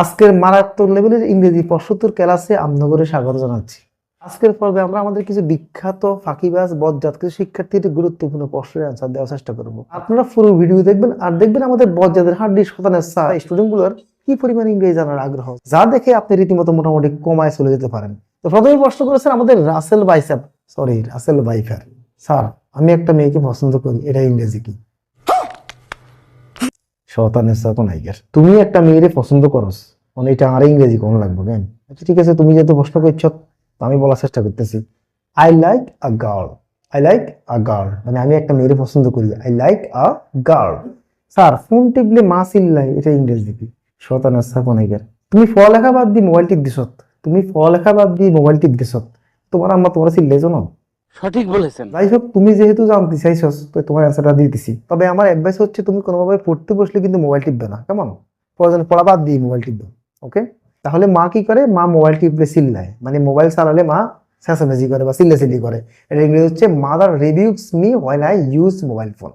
আজকের মারাত্মক লেভেলের ইংরেজি প্রশ্নোত্তর ক্লাসে আপনাদের স্বাগত জানাচ্ছি। আজকের পর্বে আমরা আমাদের কিছু বিখ্যাত ফাঁকিবাজ বজ্জাত কিছু শিক্ষার্থীদের গুরুত্বপূর্ণ প্রশ্নের অ্যান্সার দেওয়ার চেষ্টা করব। আপনারা পুরো ভিডিও দেখবেন আর দেখবেন আমাদের বজ্জাতের হাড্ডি শতানের স্টুডেন্টগুলোর কি পরিমাণ ইংরেজি জানার আগ্রহ, যা দেখে আপনি রীতিমতো মোটামুটি কমায় চলে যেতে পারেন। তো প্রথমে প্রশ্ন করেছেন আমাদের রাসেল বাইফার, স্যার আমি একটা মেয়েকে পছন্দ করি, এটা ইংরেজি কি? শতানের সাথে নাইকার, তুমি একটা মেয়েরে পছন্দ করস মানে এটা আর ইংরেজি কোন লাগবে কেন? আচ্ছা ঠিক আছে, তুমি যেহেতু প্রশ্ন করছো আমি বলার চেষ্টা করতেছি। আই লাইক আ গার্ল, মানে আমি একটা মেয়েরে পছন্দ করি। I like a girl. Sir phone টিপলে মা চিল্লাই, এটা ইংরেজি কি? শতানের সাথে নাইকার, তুমি পড়ালেখা বাদ দিয়ে মোবাইল টিপ দিছ, তোমার আম্মা তোমার চিল্লাইছো না? সঠিক বলেছেন। যাই হোক, তুমি যেহেতু জানতে চাইছো তো তোমার অ্যান্সারটা দিয়ে দিছি। তবে আমার অ্যাডভাইস হচ্ছে তুমি কোনোভাবে পড়তে বসলে কিন্তু মোবাইল টিপবে না, কেমন? প্রয়োজনে পড়া বাদ দিয়ে মোবাইল টিপবে, ওকে? তাহলে মা কি করে? মা মোবাইল টিপলে চিল্লায়, মানে মোবাইল চালালে মা চেঁচামেচি করে বা চিল্লাচিল্লি করে। এটা ইংরেজি হচ্ছে mother rebukes me when I use mobile phone.